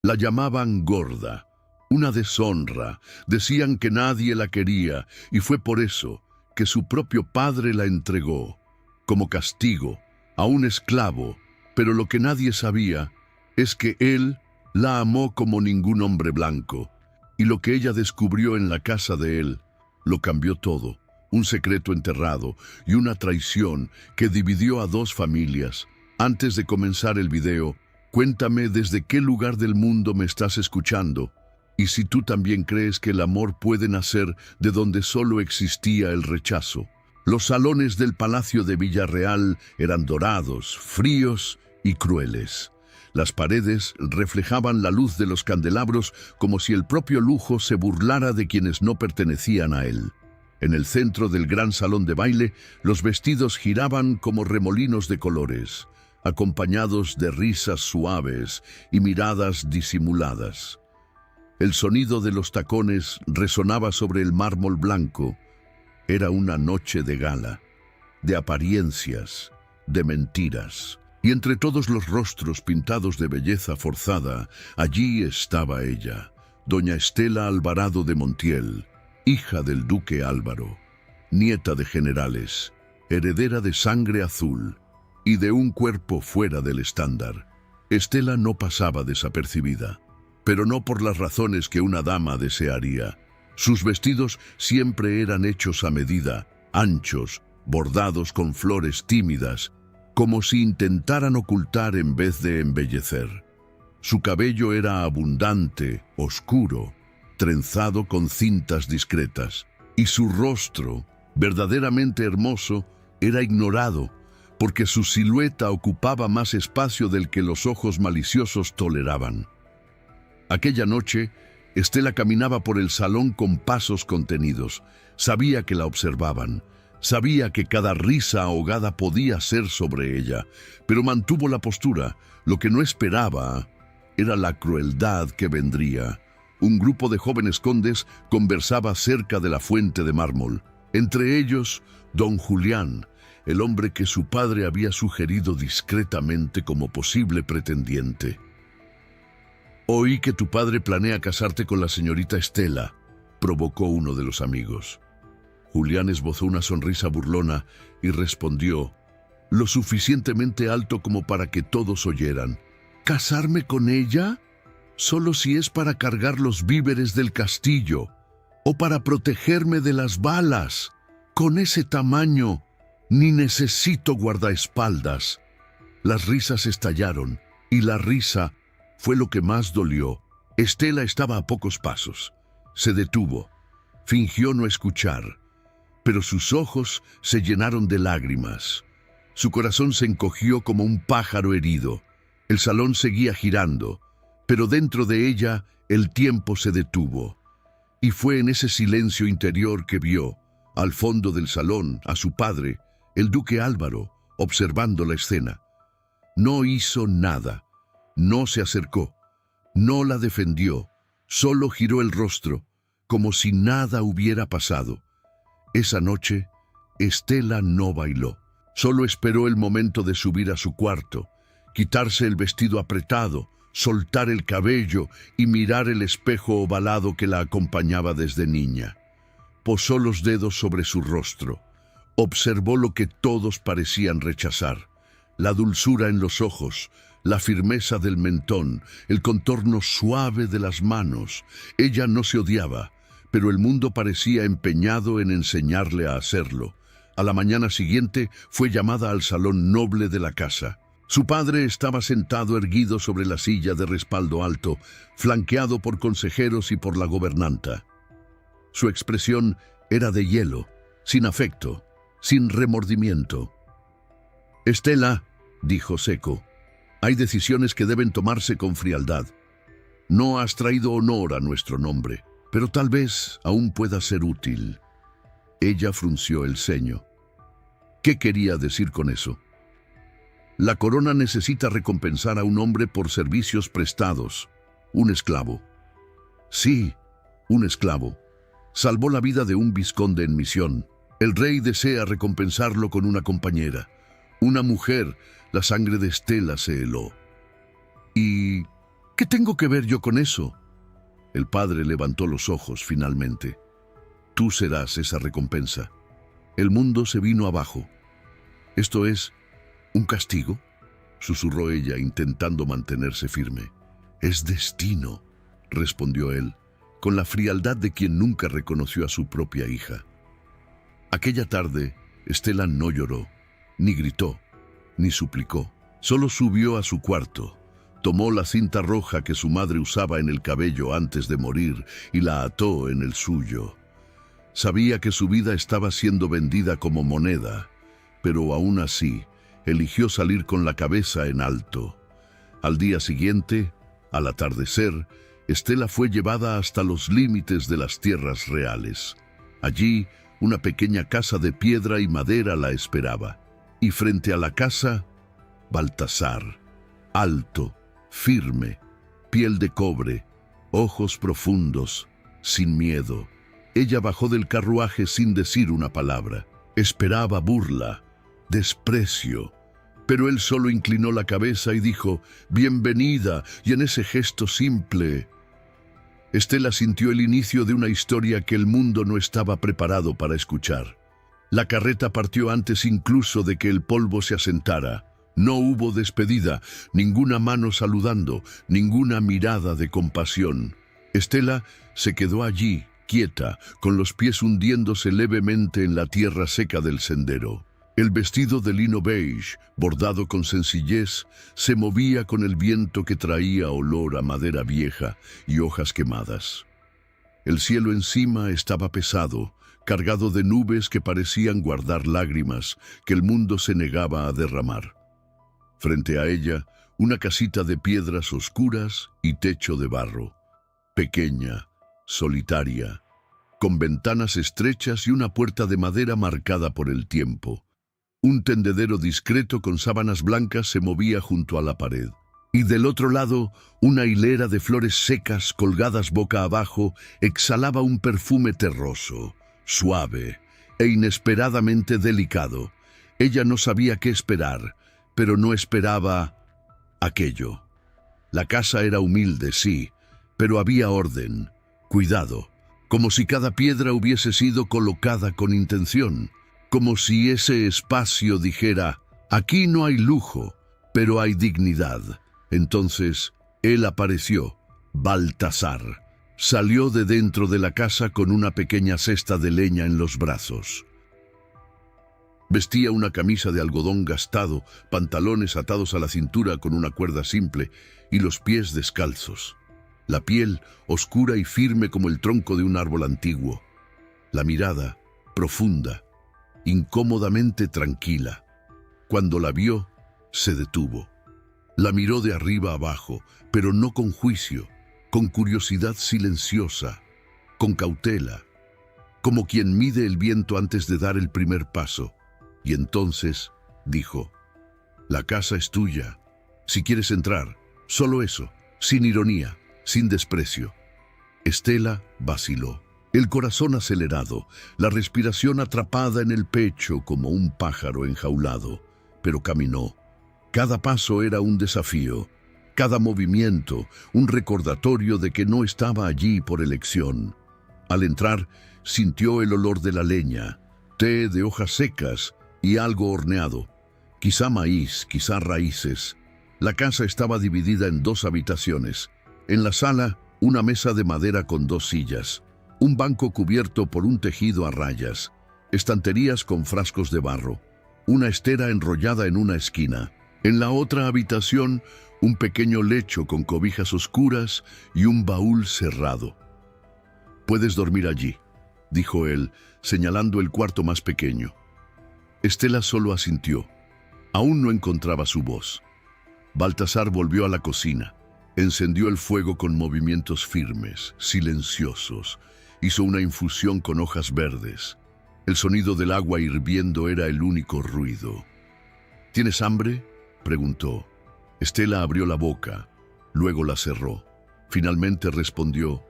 La llamaban gorda, una deshonra, decían que nadie la quería y fue por eso que su propio padre la entregó, como castigo, a un esclavo, pero lo que nadie sabía es que él la amó como ningún hombre blanco, y lo que ella descubrió en la casa de él lo cambió todo, un secreto enterrado y una traición que dividió a dos familias. Antes de comenzar el video, cuéntame desde qué lugar del mundo me estás escuchando, y si tú también crees que el amor puede nacer de donde solo existía el rechazo. Los salones del Palacio de Villarreal eran dorados, fríos y crueles. Las paredes reflejaban la luz de los candelabros como si el propio lujo se burlara de quienes no pertenecían a él. En el centro del gran salón de baile, los vestidos giraban como remolinos de colores, acompañados de risas suaves y miradas disimuladas. El sonido de los tacones resonaba sobre el mármol blanco. Era una noche de gala, de apariencias, de mentiras. Y entre todos los rostros pintados de belleza forzada, allí estaba ella, doña Estela Alvarado de Montiel, hija del duque Álvaro, nieta de generales, heredera de sangre azul y de un cuerpo fuera del estándar. Estela no pasaba desapercibida, pero no por las razones que una dama desearía. Sus vestidos siempre eran hechos a medida, anchos, bordados con flores tímidas, como si intentaran ocultar en vez de embellecer. Su cabello era abundante, oscuro, trenzado con cintas discretas, y su rostro, verdaderamente hermoso, era ignorado, porque su silueta ocupaba más espacio del que los ojos maliciosos toleraban. Aquella noche, Estela caminaba por el salón con pasos contenidos. Sabía que la observaban. Sabía que cada risa ahogada podía ser sobre ella, pero mantuvo la postura. Lo que no esperaba era la crueldad que vendría. Un grupo de jóvenes condes conversaba cerca de la fuente de mármol. Entre ellos, don Julián, el hombre que su padre había sugerido discretamente como posible pretendiente. «Oí que tu padre planea casarte con la señorita Estela», provocó uno de los amigos. Julián esbozó una sonrisa burlona y respondió, lo suficientemente alto como para que todos oyeran. «¿Casarme con ella? Solo si es para cargar los víveres del castillo o para protegerme de las balas. Con ese tamaño, ni necesito guardaespaldas». Las risas estallaron, y la risa fue lo que más dolió. Estela estaba a pocos pasos. Se detuvo. Fingió no escuchar, pero sus ojos se llenaron de lágrimas. Su corazón se encogió como un pájaro herido. El salón seguía girando, pero dentro de ella el tiempo se detuvo. Y fue en ese silencio interior que vio, al fondo del salón, a su padre, el duque Álvaro, observando la escena. No hizo nada. No se acercó, no la defendió, solo giró el rostro, como si nada hubiera pasado. Esa noche, Estela no bailó, solo esperó el momento de subir a su cuarto, quitarse el vestido apretado, soltar el cabello y mirar el espejo ovalado que la acompañaba desde niña. Posó los dedos sobre su rostro, observó lo que todos parecían rechazar, la dulzura en los ojos, la firmeza del mentón, el contorno suave de las manos. Ella no se odiaba, pero el mundo parecía empeñado en enseñarle a hacerlo. A la mañana siguiente fue llamada al salón noble de la casa. Su padre estaba sentado erguido sobre la silla de respaldo alto, flanqueado por consejeros y por la gobernanta. Su expresión era de hielo, sin afecto, sin remordimiento. «Estela», dijo seco, «hay decisiones que deben tomarse con frialdad. No has traído honor a nuestro nombre, pero tal vez aún pueda ser útil». Ella frunció el ceño. ¿Qué quería decir con eso? La corona necesita recompensar a un hombre por servicios prestados. Un esclavo. Sí, un esclavo. Salvó la vida de un vizconde en misión. El rey desea recompensarlo con una compañera. Una mujer. La sangre de Estela se heló. ¿Y ¿Qué tengo que ver yo con eso? El padre levantó los ojos finalmente. Tú serás esa recompensa. El mundo se vino abajo. ¿Esto es un castigo?, susurró ella, intentando mantenerse firme. Es destino, respondió él, con la frialdad de quien nunca reconoció a su propia hija. Aquella tarde, Estela no lloró, ni gritó, ni suplicó. Solo subió a su cuarto, tomó la cinta roja que su madre usaba en el cabello antes de morir y la ató en el suyo. Sabía que su vida estaba siendo vendida como moneda, pero aún así eligió salir con la cabeza en alto. Al día siguiente, al atardecer, Estela fue llevada hasta los límites de las tierras reales. Allí, una pequeña casa de piedra y madera la esperaba, y frente a la casa, Baltasar, alto, firme, piel de cobre, ojos profundos, sin miedo. Ella bajó del carruaje sin decir una palabra. Esperaba burla, desprecio, pero él solo inclinó la cabeza y dijo, «Bienvenida», y en ese gesto simple, Estela sintió el inicio de una historia que el mundo no estaba preparado para escuchar. La carreta partió antes incluso de que el polvo se asentara. No hubo despedida, ninguna mano saludando, ninguna mirada de compasión. Estela se quedó allí, quieta, con los pies hundiéndose levemente en la tierra seca del sendero. El vestido de lino beige, bordado con sencillez, se movía con el viento que traía olor a madera vieja y hojas quemadas. El cielo encima estaba pesado, cargado de nubes que parecían guardar lágrimas que el mundo se negaba a derramar. Frente a ella, una casita de piedras oscuras y techo de barro, pequeña, solitaria, con ventanas estrechas y una puerta de madera marcada por el tiempo. Un tendedero discreto con sábanas blancas se movía junto a la pared. Y del otro lado, una hilera de flores secas colgadas boca abajo exhalaba un perfume terroso, suave e inesperadamente delicado. Ella no sabía qué esperar, pero no esperaba aquello. La casa era humilde, sí, pero había orden, cuidado, como si cada piedra hubiese sido colocada con intención, como si ese espacio dijera, aquí no hay lujo, pero hay dignidad. Entonces, él apareció, Baltasar. Salió de dentro de la casa con una pequeña cesta de leña en los brazos. Vestía una camisa de algodón gastado, pantalones atados a la cintura con una cuerda simple y los pies descalzos. La piel oscura y firme como el tronco de un árbol antiguo. La mirada profunda, incómodamente tranquila. Cuando la vio, se detuvo. La miró de arriba abajo, pero no con juicio, con curiosidad silenciosa, con cautela, como quien mide el viento antes de dar el primer paso. Y entonces dijo, «La casa es tuya. Si quieres entrar, solo eso, sin ironía, sin desprecio». Estela vaciló, el corazón acelerado, la respiración atrapada en el pecho como un pájaro enjaulado, pero caminó. Cada paso era un desafío, cada movimiento un recordatorio de que no estaba allí por elección. Al entrar, sintió el olor de la leña, té de hojas secas y algo horneado, quizá maíz, quizá raíces. La casa estaba dividida en 2 habitaciones. En la sala, una mesa de madera con 2 sillas, un banco cubierto por un tejido a rayas, estanterías con frascos de barro, una estera enrollada en una esquina. En la otra habitación, un pequeño lecho con cobijas oscuras y un baúl cerrado. «Puedes dormir allí», dijo él, señalando el cuarto más pequeño. Estela solo asintió. Aún no encontraba su voz. Baltasar volvió a la cocina. Encendió el fuego con movimientos firmes, silenciosos. Hizo una infusión con hojas verdes. El sonido del agua hirviendo era el único ruido. «¿Tienes hambre?», preguntó. Estela abrió la boca, luego la cerró. Finalmente respondió,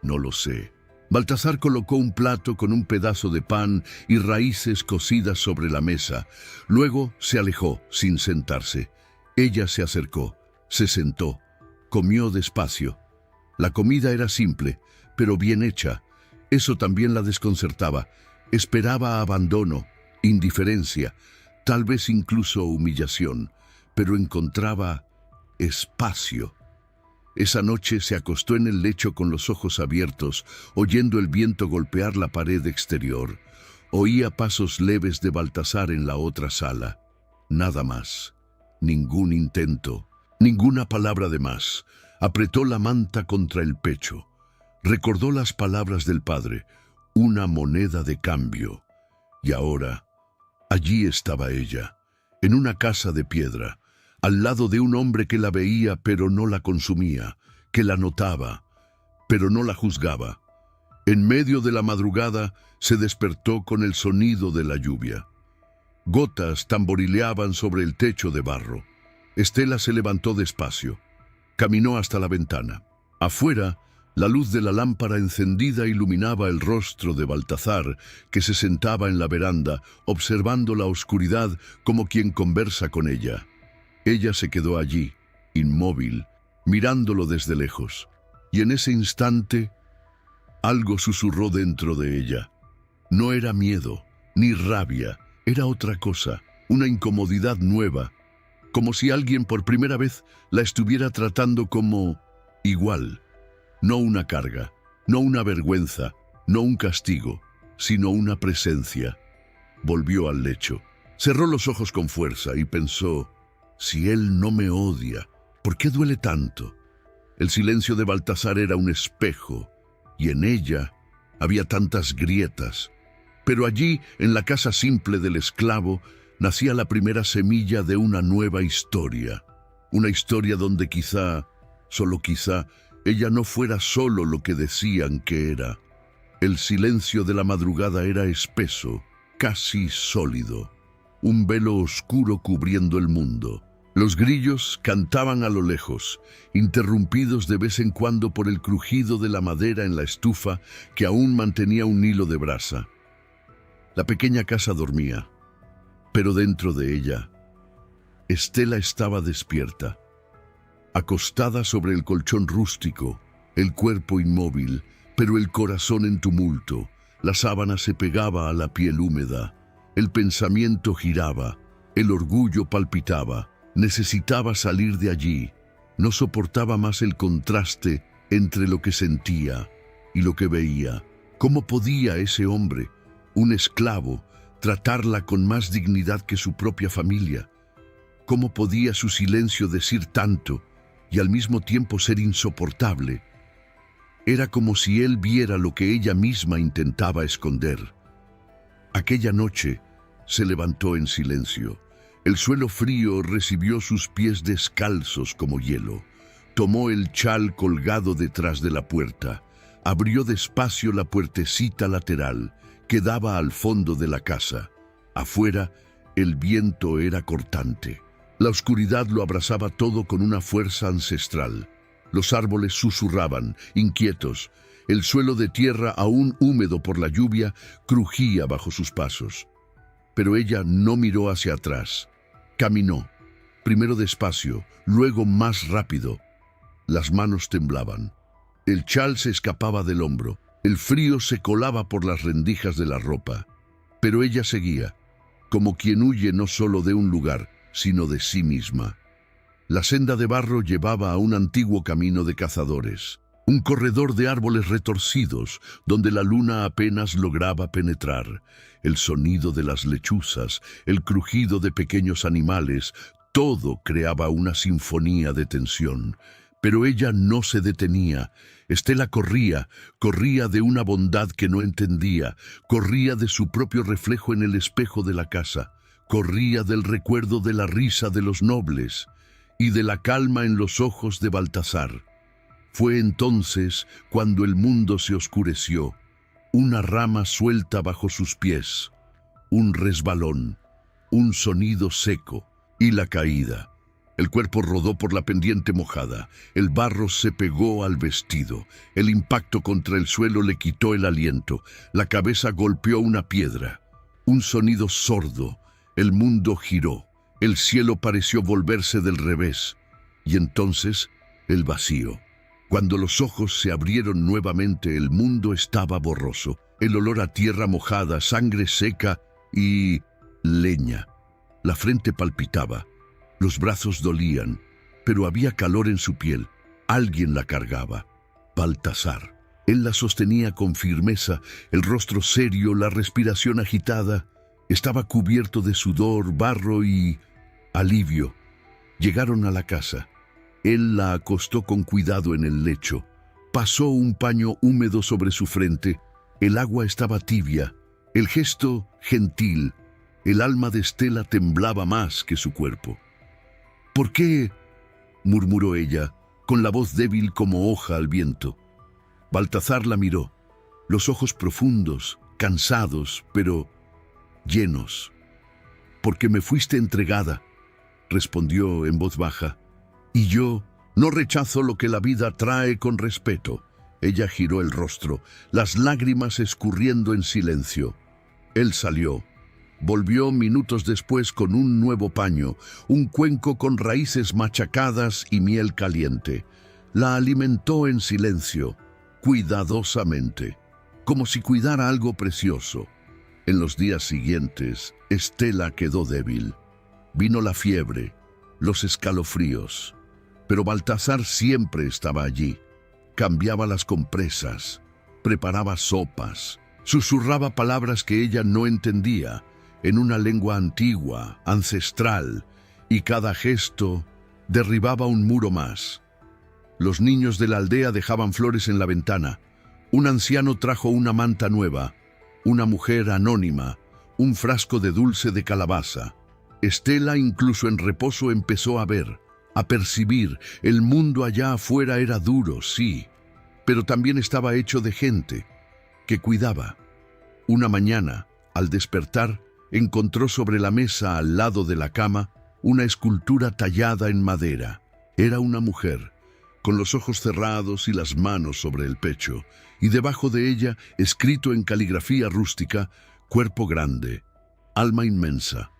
«No lo sé». Baltasar colocó un plato con un pedazo de pan y raíces cocidas sobre la mesa. Luego se alejó sin sentarse. Ella se acercó, se sentó. Comió despacio. La comida era simple, pero bien hecha. Eso también la desconcertaba. Esperaba abandono, indiferencia, tal vez incluso humillación, pero encontraba espacio. Esa noche se acostó en el lecho con los ojos abiertos, oyendo el viento golpear la pared exterior. Oía pasos leves de Baltasar en la otra sala. Nada más. Ningún intento. Ninguna palabra de más. Apretó la manta contra el pecho. Recordó las palabras del padre. Una moneda de cambio. Y ahora, allí estaba ella, en una casa de piedra, al lado de un hombre que la veía pero no la consumía, que la notaba, pero no la juzgaba. En medio de la madrugada se despertó con el sonido de la lluvia. Gotas tamborileaban sobre el techo de barro. Estela se levantó despacio. Caminó hasta la ventana. Afuera, la luz de la lámpara encendida iluminaba el rostro de Baltasar, que se sentaba en la veranda, observando la oscuridad como quien conversa con ella. Ella se quedó allí, inmóvil, mirándolo desde lejos. Y en ese instante, algo susurró dentro de ella. No era miedo, ni rabia, era otra cosa, una incomodidad nueva, como si alguien por primera vez la estuviera tratando como igual. No una carga, no una vergüenza, no un castigo, sino una presencia. Volvió al lecho. Cerró los ojos con fuerza y pensó, si él no me odia, ¿por qué duele tanto? El silencio de Baltasar era un espejo, y en ella había tantas grietas. Pero allí, en la casa simple del esclavo, nacía la primera semilla de una nueva historia. Una historia donde quizá, solo quizá, ella no fuera solo lo que decían que era. El silencio de la madrugada era espeso, casi sólido. Un velo oscuro cubriendo el mundo. Los grillos cantaban a lo lejos, interrumpidos de vez en cuando por el crujido de la madera en la estufa que aún mantenía un hilo de brasa. La pequeña casa dormía, pero dentro de ella, Estela estaba despierta. Acostada sobre el colchón rústico, el cuerpo inmóvil, pero el corazón en tumulto, la sábana se pegaba a la piel húmeda, el pensamiento giraba, el orgullo palpitaba, necesitaba salir de allí, no soportaba más el contraste entre lo que sentía y lo que veía. ¿Cómo podía ese hombre, un esclavo, tratarla con más dignidad que su propia familia? ¿Cómo podía su silencio decir tanto y al mismo tiempo ser insoportable? Era como si él viera lo que ella misma intentaba esconder. Aquella noche se levantó en silencio. El suelo frío recibió sus pies descalzos como hielo. Tomó el chal colgado detrás de la puerta. Abrió despacio la puertecita lateral que daba al fondo de la casa. Afuera, el viento era cortante. La oscuridad lo abrazaba todo con una fuerza ancestral. Los árboles susurraban, inquietos. El suelo de tierra, aún húmedo por la lluvia, crujía bajo sus pasos. Pero ella no miró hacia atrás. Caminó, primero despacio, luego más rápido. Las manos temblaban. El chal se escapaba del hombro. El frío se colaba por las rendijas de la ropa. Pero ella seguía, como quien huye no solo de un lugar, sino de sí misma. La senda de barro llevaba a un antiguo camino de cazadores, un corredor de árboles retorcidos, donde la luna apenas lograba penetrar. El sonido de las lechuzas, el crujido de pequeños animales, todo creaba una sinfonía de tensión. Pero ella no se detenía. Estela corría de una bondad que no entendía, corría de su propio reflejo en el espejo de la casa, corría del recuerdo de la risa de los nobles y de la calma en los ojos de Baltasar. Fue entonces cuando el mundo se oscureció, una rama suelta bajo sus pies, un resbalón, un sonido seco y la caída. El cuerpo rodó por la pendiente mojada, el barro se pegó al vestido, el impacto contra el suelo le quitó el aliento, la cabeza golpeó una piedra. Un sonido sordo, el mundo giró, el cielo pareció volverse del revés, y entonces el vacío. Cuando los ojos se abrieron nuevamente, el mundo estaba borroso. El olor a tierra mojada, sangre seca y leña. La frente palpitaba, los brazos dolían, pero había calor en su piel. Alguien la cargaba. Baltasar. Él la sostenía con firmeza, el rostro serio, la respiración agitada. Estaba cubierto de sudor, barro y alivio. Llegaron a la casa. Él la acostó con cuidado en el lecho. Pasó un paño húmedo sobre su frente. El agua estaba tibia, el gesto gentil. El alma de Estela temblaba más que su cuerpo. «¿Por qué?», murmuró ella, con la voz débil como hoja al viento. Baltasar la miró, los ojos profundos, cansados, pero llenos. «Porque me fuiste entregada», respondió en voz baja. «Y yo no rechazo lo que la vida trae con respeto». Ella giró el rostro, las lágrimas escurriendo en silencio. Él salió. Volvió minutos después con un nuevo paño, un cuenco con raíces machacadas y miel caliente. La alimentó en silencio, cuidadosamente, como si cuidara algo precioso. En los días siguientes, Estela quedó débil. Vino la fiebre, los escalofríos. Pero Baltasar siempre estaba allí. Cambiaba las compresas, preparaba sopas, susurraba palabras que ella no entendía, en una lengua antigua, ancestral, y cada gesto derribaba un muro más. Los niños de la aldea dejaban flores en la ventana. Un anciano trajo una manta nueva, una mujer anónima, un frasco de dulce de calabaza. Estela, incluso en reposo, empezó a ver, a percibir. El mundo allá afuera era duro, sí, pero también estaba hecho de gente que cuidaba. Una mañana, al despertar, encontró sobre la mesa al lado de la cama una escultura tallada en madera. Era una mujer, con los ojos cerrados y las manos sobre el pecho, y debajo de ella, escrito en caligrafía rústica, cuerpo grande, alma inmensa.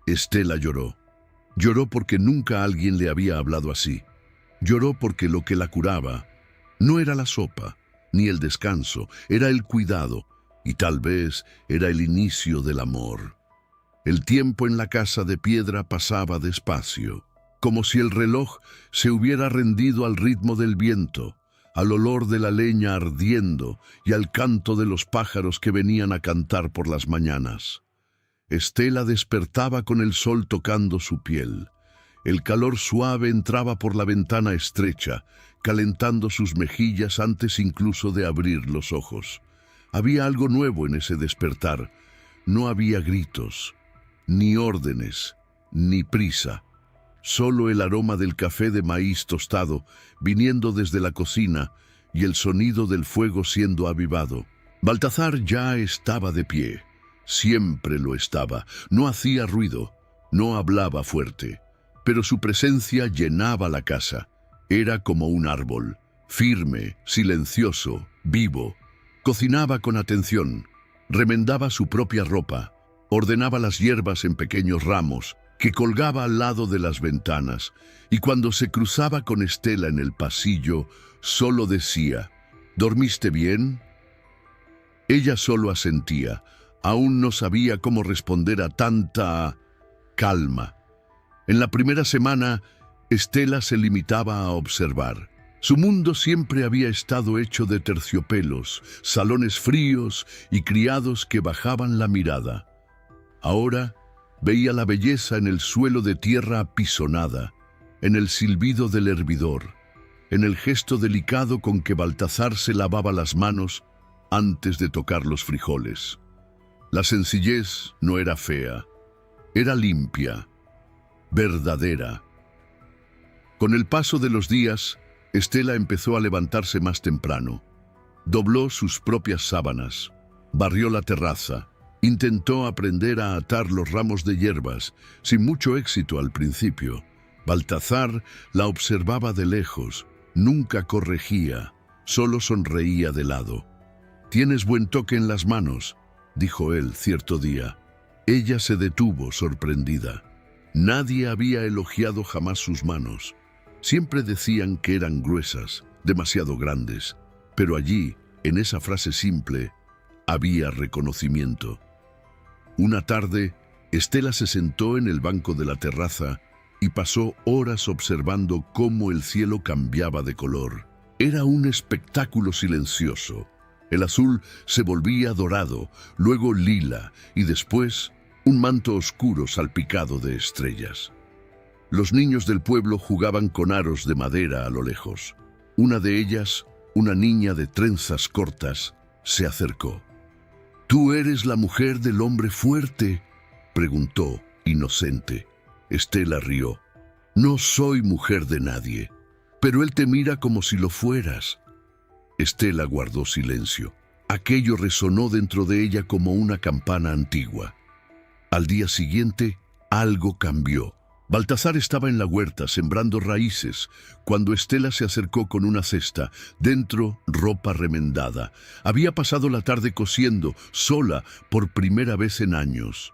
Estela lloró. Lloró porque nunca alguien le había hablado así. Lloró porque lo que la curaba no era la sopa, ni el descanso, era el cuidado, y tal vez era el inicio del amor. El tiempo en la casa de piedra pasaba despacio, como si el reloj se hubiera rendido al ritmo del viento, al olor de la leña ardiendo y al canto de los pájaros que venían a cantar por las mañanas. Estela despertaba con el sol tocando su piel. El calor suave entraba por la ventana estrecha, calentando sus mejillas antes incluso de abrir los ojos. Había algo nuevo en ese despertar. No había gritos, ni órdenes, ni prisa. Solo el aroma del café de maíz tostado viniendo desde la cocina y el sonido del fuego siendo avivado. Baltasar ya estaba de pie. Siempre lo estaba. No hacía ruido, no hablaba fuerte, pero su presencia llenaba la casa. Era como un árbol, firme, silencioso, vivo. Cocinaba con atención, remendaba su propia ropa, ordenaba las hierbas en pequeños ramos que colgaba al lado de las ventanas, y cuando se cruzaba con Estela en el pasillo, solo decía: «¿Dormiste bien?». Ella solo asentía. Aún no sabía cómo responder a tanta calma. En la primera semana, Estela se limitaba a observar. Su mundo siempre había estado hecho de terciopelos, salones fríos y criados que bajaban la mirada. Ahora veía la belleza en el suelo de tierra apisonada, en el silbido del hervidor, en el gesto delicado con que Baltasar se lavaba las manos antes de tocar los frijoles. La sencillez no era fea, era limpia, verdadera. Con el paso de los días, Estela empezó a levantarse más temprano. Dobló sus propias sábanas, barrió la terraza, intentó aprender a atar los ramos de hierbas, sin mucho éxito al principio. Baltasar la observaba de lejos, nunca corregía, solo sonreía de lado. «Tienes buen toque en las manos», dijo él cierto día. Ella se detuvo sorprendida. Nadie había elogiado jamás sus manos. Siempre decían que eran gruesas, demasiado grandes, pero allí, en esa frase simple, había reconocimiento. Una tarde, Estela se sentó en el banco de la terraza y pasó horas observando cómo el cielo cambiaba de color. Era un espectáculo silencioso. El azul se volvía dorado, luego lila y después un manto oscuro salpicado de estrellas. Los niños del pueblo jugaban con aros de madera a lo lejos. Una de ellas, una niña de trenzas cortas, se acercó. «¿Tú eres la mujer del hombre fuerte?», preguntó, inocente. Estela rió. «No soy mujer de nadie, pero él te mira como si lo fueras». Estela guardó silencio. Aquello resonó dentro de ella como una campana antigua. Al día siguiente, algo cambió. Baltasar estaba en la huerta sembrando raíces cuando Estela se acercó con una cesta, dentro ropa remendada. Había pasado la tarde cosiendo, sola, por primera vez en años.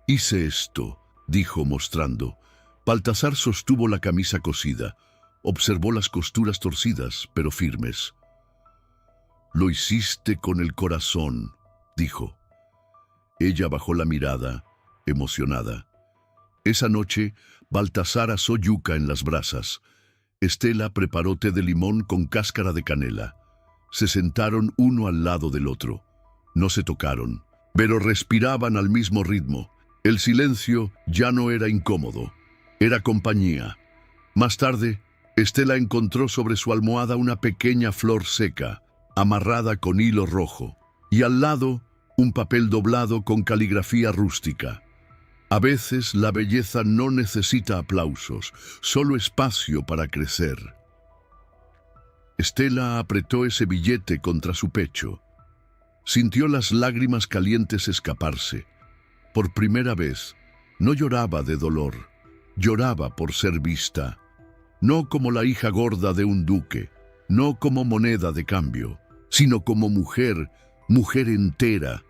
«Hice esto», dijo mostrando. Baltasar sostuvo la camisa cosida. Observó las costuras torcidas, pero firmes. «Lo hiciste con el corazón», dijo. Ella bajó la mirada, emocionada. Esa noche, Baltasar asó yuca en las brasas. Estela preparó té de limón con cáscara de canela. Se sentaron uno al lado del otro. No se tocaron, pero respiraban al mismo ritmo. El silencio ya no era incómodo, era compañía. Más tarde, Estela encontró sobre su almohada una pequeña flor seca, amarrada con hilo rojo, y al lado un papel doblado con caligrafía rústica. A veces la belleza no necesita aplausos, solo espacio para crecer. Estela apretó ese billete contra su pecho. Sintió las lágrimas calientes escaparse. Por primera vez, no lloraba de dolor, lloraba por ser vista. No como la hija gorda de un duque, no como moneda de cambio, sino como mujer, mujer entera.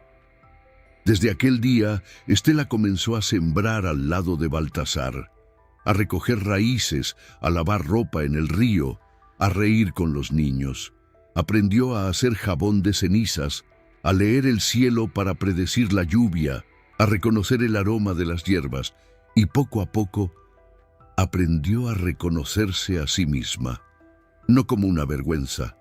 Desde aquel día, Estela comenzó a sembrar al lado de Baltasar, a recoger raíces, a lavar ropa en el río, a reír con los niños. Aprendió a hacer jabón de cenizas, a leer el cielo para predecir la lluvia, a reconocer el aroma de las hierbas, y poco a poco aprendió a reconocerse a sí misma, no como una vergüenza,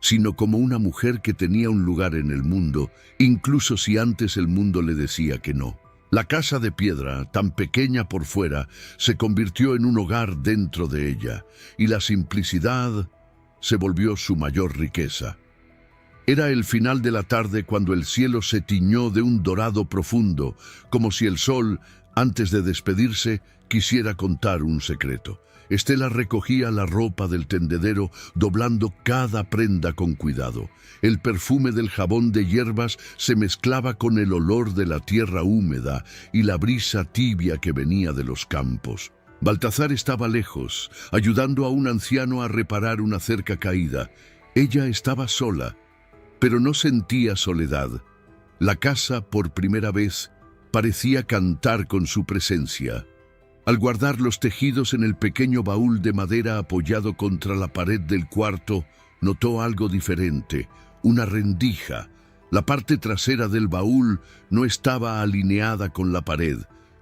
sino como una mujer que tenía un lugar en el mundo, incluso si antes el mundo le decía que no. La casa de piedra, tan pequeña por fuera, se convirtió en un hogar dentro de ella, y la simplicidad se volvió su mayor riqueza. Era el final de la tarde cuando el cielo se tiñó de un dorado profundo, como si el sol, antes de despedirse, quisiera contar un secreto. Estela recogía la ropa del tendedero, doblando cada prenda con cuidado. El perfume del jabón de hierbas se mezclaba con el olor de la tierra húmeda y la brisa tibia que venía de los campos. Baltasar estaba lejos, ayudando a un anciano a reparar una cerca caída. Ella estaba sola, pero no sentía soledad. La casa, por primera vez, parecía cantar con su presencia. Al guardar los tejidos en el pequeño baúl de madera apoyado contra la pared del cuarto, notó algo diferente, una rendija. La parte trasera del baúl no estaba alineada con la pared.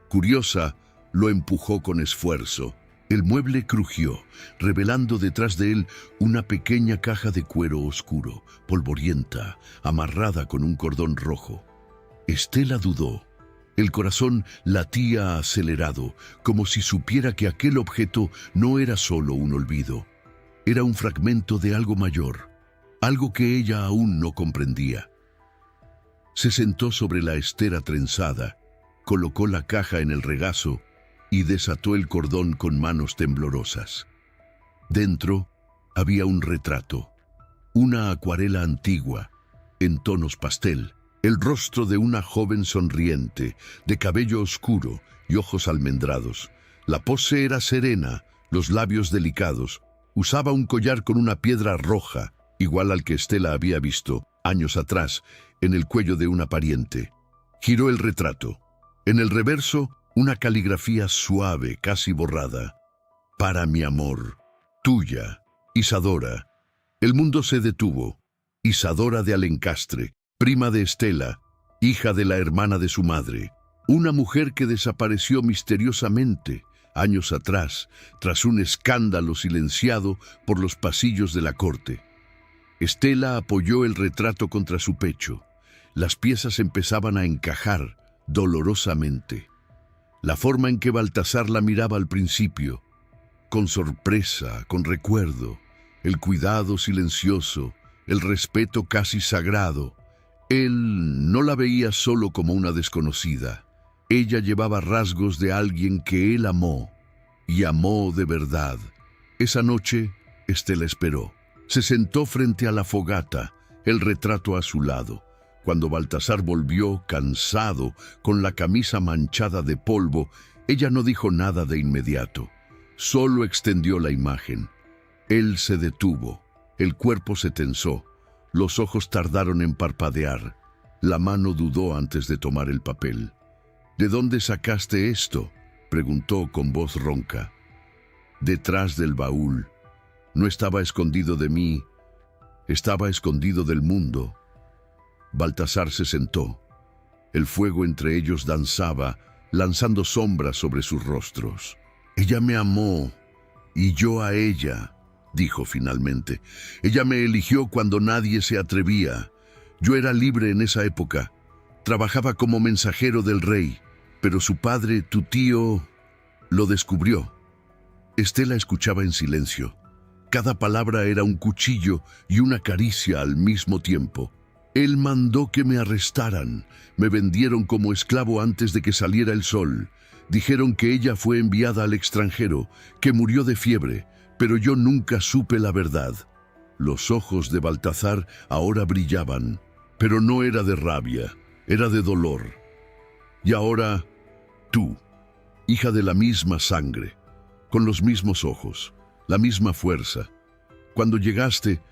Curiosa, lo empujó con esfuerzo. El mueble crujió, revelando detrás de él una pequeña caja de cuero oscuro, polvorienta, amarrada con un cordón rojo. Estela dudó. El corazón latía acelerado, como si supiera que aquel objeto no era solo un olvido. Era un fragmento de algo mayor, algo que ella aún no comprendía. Se sentó sobre la estera trenzada, colocó la caja en el regazo y desató el cordón con manos temblorosas. Dentro había un retrato, una acuarela antigua, en tonos pastel. El rostro de una joven sonriente, de cabello oscuro y ojos almendrados. La pose era serena, los labios delicados. Usaba un collar con una piedra roja, igual al que Estela había visto, años atrás, en el cuello de una pariente. Giró el retrato. En el reverso, una caligrafía suave, casi borrada. «Para mi amor», Tuya, Isadora. El mundo se detuvo. Isadora de Alencastre, prima de Estela, hija de la hermana de su madre. Una mujer que desapareció misteriosamente años atrás, tras un escándalo silenciado por los pasillos de la corte. Estela apoyó el retrato contra su pecho. Las piezas empezaban a encajar dolorosamente. La forma en que Baltasar la miraba al principio, con sorpresa, con recuerdo, el cuidado silencioso, el respeto casi sagrado. Él no la veía solo como una desconocida. Ella llevaba rasgos de alguien que él amó, y amó de verdad. Esa noche, Estela esperó. Se sentó frente a la fogata, el retrato a su lado. Cuando Baltasar volvió, cansado, con la camisa manchada de polvo, ella no dijo nada de inmediato. Solo extendió la imagen. Él se detuvo. El cuerpo se tensó. Los ojos tardaron en parpadear. La mano dudó antes de tomar el papel. «¿De dónde sacaste esto?», preguntó con voz ronca. «Detrás del baúl. No estaba escondido de mí, estaba escondido del mundo». Baltasar se sentó. El fuego entre ellos danzaba, lanzando sombras sobre sus rostros. «Ella me amó, y yo a ella», dijo finalmente. «Ella me eligió cuando nadie se atrevía. Yo era libre en esa época. Trabajaba como mensajero del rey, pero su padre, tu tío, lo descubrió». Estela escuchaba en silencio. Cada palabra era un cuchillo y una caricia al mismo tiempo. «Él mandó que me arrestaran. Me vendieron como esclavo antes de que saliera el sol. Dijeron que ella fue enviada al extranjero, que murió de fiebre, pero yo nunca supe la verdad». Los ojos de Baltasar ahora brillaban, pero no era de rabia, era de dolor. «Y ahora, tú, hija de la misma sangre, con los mismos ojos, la misma fuerza. Cuando llegaste,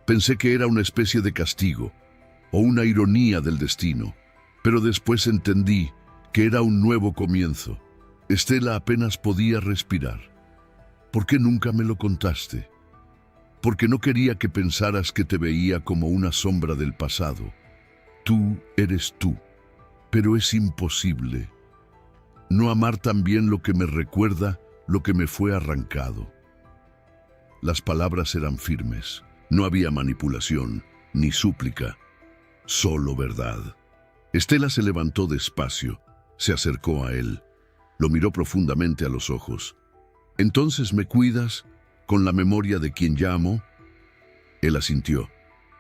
pensé que era una especie de castigo o una ironía del destino, pero después entendí que era un nuevo comienzo». Estela apenas podía respirar. «¿Por qué nunca me lo contaste? Porque no quería que pensaras que te veía como una sombra del pasado. Tú eres tú, pero es imposible no amar también lo que me recuerda lo que me fue arrancado». Las palabras eran firmes. No había manipulación, ni súplica, solo verdad. Estela se levantó despacio, se acercó a él, lo miró profundamente a los ojos. «¿Entonces me cuidas con la memoria de quien ya amó?». Él asintió,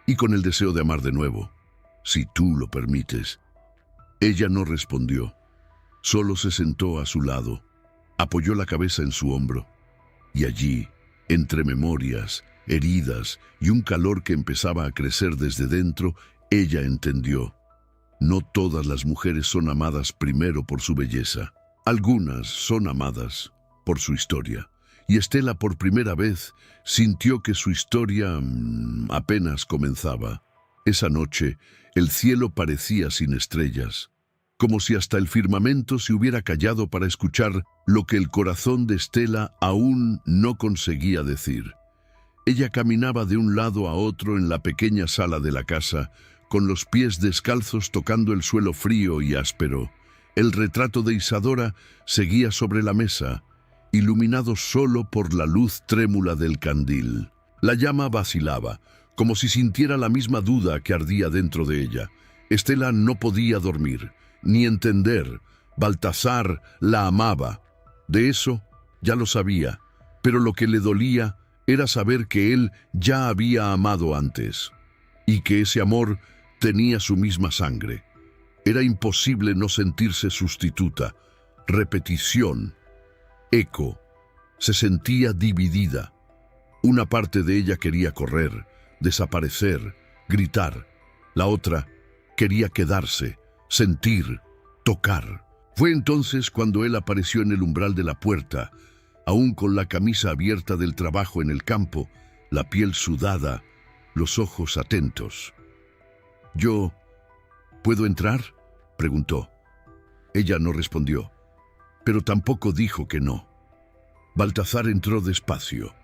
«Y con el deseo de amar de nuevo, si tú lo permites». Ella no respondió, solo se sentó a su lado, apoyó la cabeza en su hombro, y allí, entre memorias, heridas y un calor que empezaba a crecer desde dentro, ella entendió. No todas las mujeres son amadas primero por su belleza. Algunas son amadas por su historia. Y Estela por primera vez sintió que su historia apenas comenzaba. Esa noche, el cielo parecía sin estrellas, como si hasta el firmamento se hubiera callado para escuchar lo que el corazón de Estela aún no conseguía decir. Ella caminaba de un lado a otro en la pequeña sala de la casa, con los pies descalzos tocando el suelo frío y áspero. El retrato de Isadora seguía sobre la mesa, iluminado solo por la luz trémula del candil. La llama vacilaba, como si sintiera la misma duda que ardía dentro de ella. Estela no podía dormir, ni entender. Baltasar la amaba. De eso ya lo sabía, pero lo que le dolía era saber que él ya había amado antes, y que ese amor tenía su misma sangre. Era imposible no sentirse sustituta, repetición, eco. Se sentía dividida. Una parte de ella quería correr, desaparecer, gritar. La otra quería quedarse, sentir, tocar. Fue entonces cuando él apareció en el umbral de la puerta, aún con la camisa abierta del trabajo en el campo, la piel sudada, los ojos atentos. «¿Yo puedo entrar?», preguntó. Ella no respondió, pero tampoco dijo que no. Baltasar entró despacio.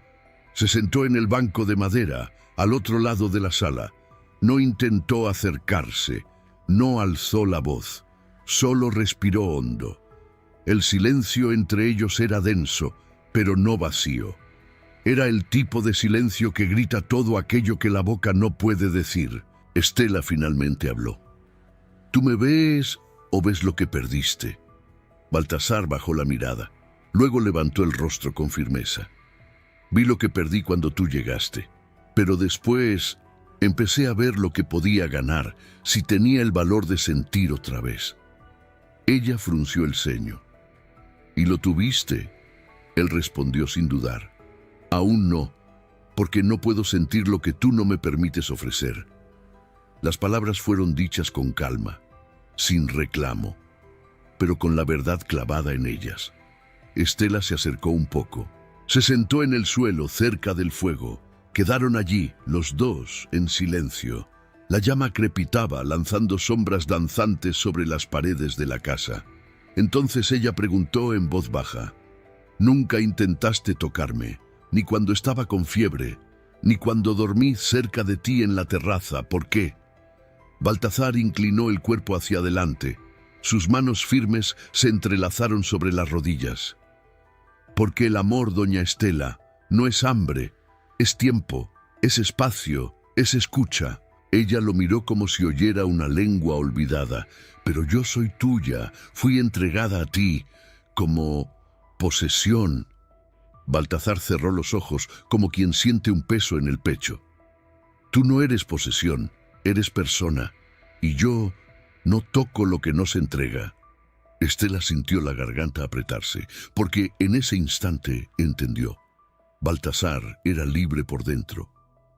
Se sentó en el banco de madera, al otro lado de la sala. No intentó acercarse, no alzó la voz, solo respiró hondo. El silencio entre ellos era denso, pero no vacío. Era el tipo de silencio que grita todo aquello que la boca no puede decir. Estela finalmente habló. ¿Tú me ves o ves lo que perdiste? Baltasar bajó la mirada. Luego levantó el rostro con firmeza. Vi lo que perdí cuando tú llegaste, pero después empecé a ver lo que podía ganar si tenía el valor de sentir otra vez. Ella frunció el ceño. ¿Y lo tuviste? Él respondió sin dudar. Aún no, porque no puedo sentir lo que tú no me permites ofrecer. Las palabras fueron dichas con calma, sin reclamo, pero con la verdad clavada en ellas. Estela se acercó un poco. Se sentó en el suelo cerca del fuego. Quedaron allí, los dos, en silencio. La llama crepitaba, lanzando sombras danzantes sobre las paredes de la casa. Entonces ella preguntó en voz baja. Nunca intentaste tocarme, ni cuando estaba con fiebre, ni cuando dormí cerca de ti en la terraza. ¿Por qué? Baltasar inclinó el cuerpo hacia adelante. Sus manos firmes se entrelazaron sobre las rodillas. Porque el amor, doña Estela, no es hambre, es tiempo, es espacio, es escucha. Ella lo miró como si oyera una lengua olvidada. Pero yo soy tuya, fui entregada a ti, como posesión. Baltasar cerró los ojos como quien siente un peso en el pecho. Tú no eres posesión, eres persona, y yo no toco lo que no se entrega. Estela sintió la garganta apretarse, porque en ese instante entendió. Baltasar era libre por dentro,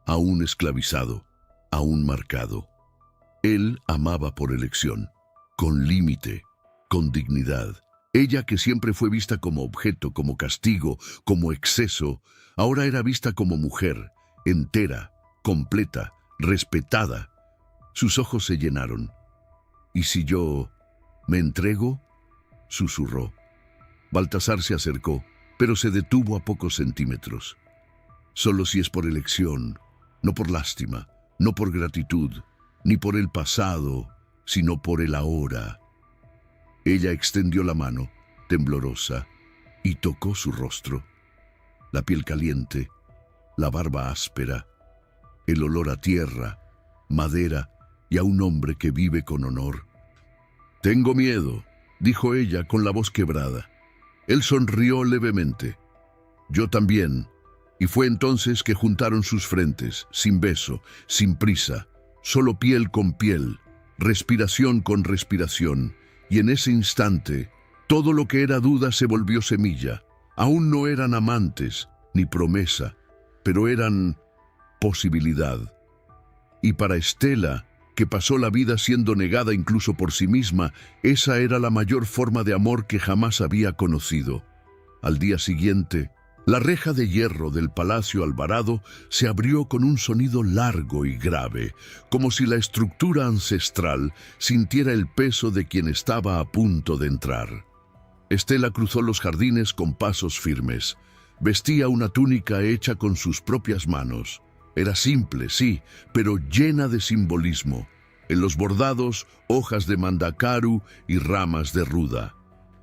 aún esclavizado, aún marcado. Él amaba por elección, con límite, con dignidad. Ella, que siempre fue vista como objeto, como castigo, como exceso, ahora era vista como mujer, entera, completa, respetada. Sus ojos se llenaron. ¿Y si yo me entrego? Susurró. Baltasar se acercó, pero se detuvo a pocos centímetros. Solo si es por elección, no por lástima, no por gratitud, ni por el pasado, sino por el ahora. Ella extendió la mano, temblorosa, y tocó su rostro. La piel caliente, la barba áspera, el olor a tierra, madera y a un hombre que vive con honor. «Tengo miedo», dijo ella con la voz quebrada. Él sonrió levemente. «Yo también». Y fue entonces que juntaron sus frentes, sin beso, sin prisa, solo piel con piel, respiración con respiración. Y en ese instante, todo lo que era duda se volvió semilla. Aún no eran amantes, ni promesa, pero eran posibilidad. Y para Estela, que pasó la vida siendo negada incluso por sí misma, esa era la mayor forma de amor que jamás había conocido. Al día siguiente, la reja de hierro del Palacio Alvarado se abrió con un sonido largo y grave, como si la estructura ancestral sintiera el peso de quien estaba a punto de entrar. Estela cruzó los jardines con pasos firmes. Vestía una túnica hecha con sus propias manos. Era simple, sí, pero llena de simbolismo. En los bordados, hojas de mandacaru y ramas de ruda.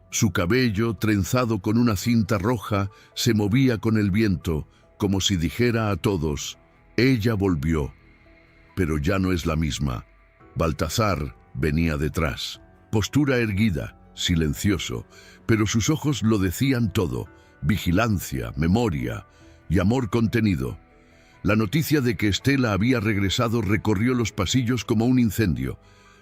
Su cabello, trenzado con una cinta roja, se movía con el viento, como si dijera a todos, ella volvió. Pero ya no es la misma. Baltasar venía detrás, postura erguida, silencioso, pero sus ojos lo decían todo, vigilancia, memoria y amor contenido. La noticia de que Estela había regresado recorrió los pasillos como un incendio.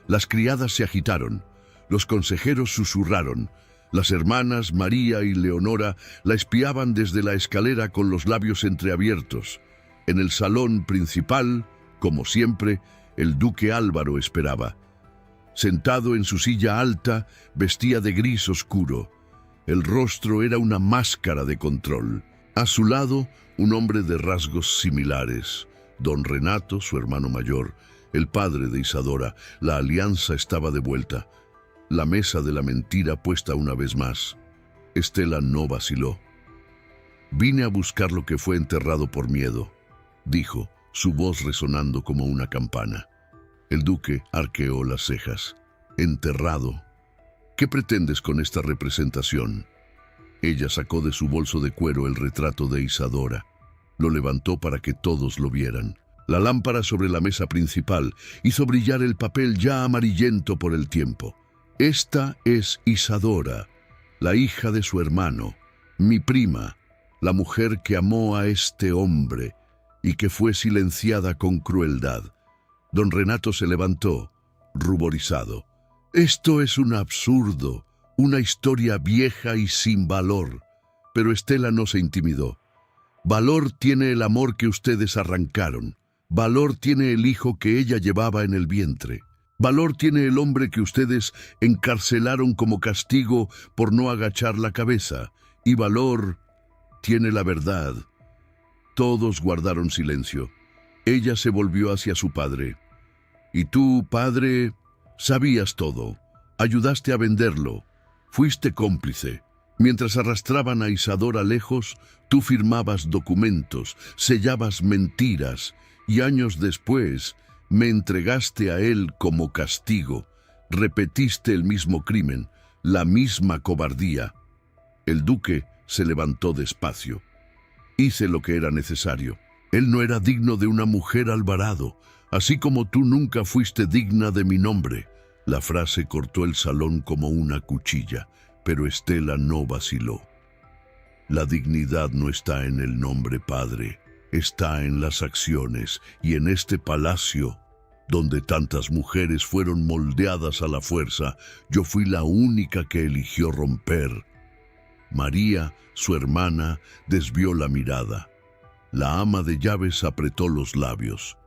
Las criadas se agitaron, los consejeros susurraron. Las hermanas María y Leonora la espiaban desde la escalera con los labios entreabiertos. En el salón principal, como siempre, el duque Álvaro esperaba. Sentado en su silla alta, vestía de gris oscuro. El rostro era una máscara de control. A su lado, un hombre de rasgos similares. Don Renato, su hermano mayor, el padre de Isadora. La alianza estaba de vuelta. La mesa de la mentira puesta una vez más. Estela no vaciló. Vine a buscar lo que fue enterrado por miedo, dijo, su voz resonando como una campana. El duque arqueó las cejas. ¿Enterrado? ¿Qué pretendes con esta representación? Ella sacó de su bolso de cuero el retrato de Isadora. Lo levantó para que todos lo vieran. La lámpara sobre la mesa principal hizo brillar el papel ya amarillento por el tiempo. Esta es Isadora, la hija de su hermano, mi prima, la mujer que amó a este hombre y que fue silenciada con crueldad. Don Renato se levantó, ruborizado. Esto es un absurdo, una historia vieja y sin valor. Pero Estela no se intimidó. Valor tiene el amor que ustedes arrancaron. Valor tiene el hijo que ella llevaba en el vientre. Valor tiene el hombre que ustedes encarcelaron como castigo por no agachar la cabeza. Y valor tiene la verdad. Todos guardaron silencio. Ella se volvió hacia su padre. Y tú, padre, sabías todo. Ayudaste a venderlo. Fuiste cómplice. Mientras arrastraban a Isadora lejos, tú firmabas documentos, sellabas mentiras, y años después me entregaste a él como castigo. Repetiste el mismo crimen, la misma cobardía. El duque se levantó despacio. Hice lo que era necesario. Él no era digno de una mujer Alvarado, así como tú nunca fuiste digna de mi nombre. La frase cortó el salón como una cuchilla, pero Estela no vaciló. La dignidad no está en el nombre, padre, está en las acciones, y en este palacio, donde tantas mujeres fueron moldeadas a la fuerza, yo fui la única que eligió romper. María, su hermana, desvió la mirada. La ama de llaves apretó los labios.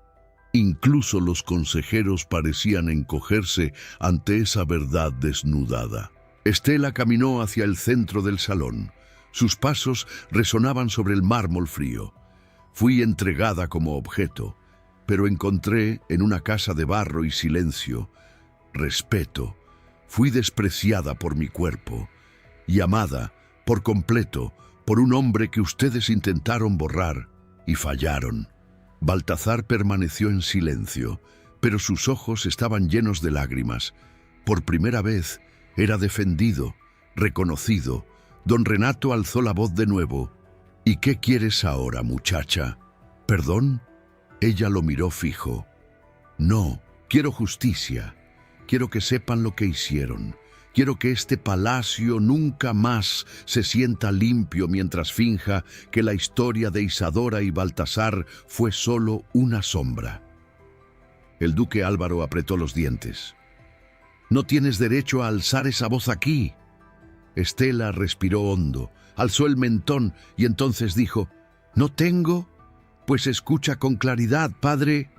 Incluso los consejeros parecían encogerse ante esa verdad desnudada. Estela caminó hacia el centro del salón. Sus pasos resonaban sobre el mármol frío. Fui entregada como objeto, pero encontré en una casa de barro y silencio respeto. Fui despreciada por mi cuerpo y amada por completo por un hombre que ustedes intentaron borrar y fallaron. Baltazar permaneció en silencio, pero sus ojos estaban llenos de lágrimas. Por primera vez era defendido, reconocido. Don Renato alzó la voz de nuevo. ¿Y qué quieres ahora, muchacha? ¿Perdón? Ella lo miró fijo. No, quiero justicia. Quiero que sepan lo que hicieron. Quiero que este palacio nunca más se sienta limpio mientras finja que la historia de Isadora y Baltasar fue solo una sombra. El duque Álvaro apretó los dientes. No tienes derecho a alzar esa voz aquí. Estela respiró hondo, alzó el mentón y entonces dijo, ¿no tengo? Pues escucha con claridad, padre.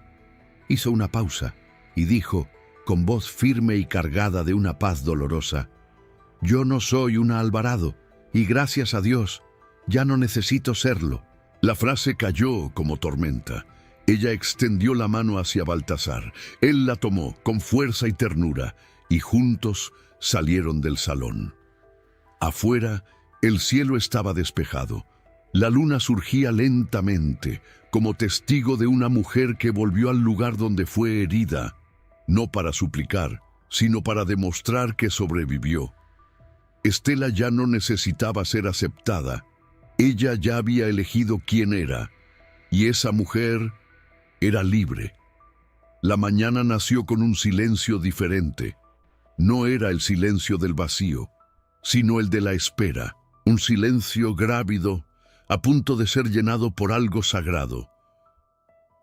Hizo una pausa y dijo, con voz firme y cargada de una paz dolorosa, yo no soy una Alvarado, y gracias a Dios, ya no necesito serlo. La frase cayó como tormenta. Ella extendió la mano hacia Baltasar. Él la tomó con fuerza y ternura, y juntos salieron del salón. Afuera, el cielo estaba despejado. La luna surgía lentamente, como testigo de una mujer que volvió al lugar donde fue herida, no para suplicar, sino para demostrar que sobrevivió. Estela ya no necesitaba ser aceptada. Ella ya había elegido quién era, y esa mujer era libre. La mañana nació con un silencio diferente. No era el silencio del vacío, sino el de la espera, un silencio grávido, a punto de ser llenado por algo sagrado.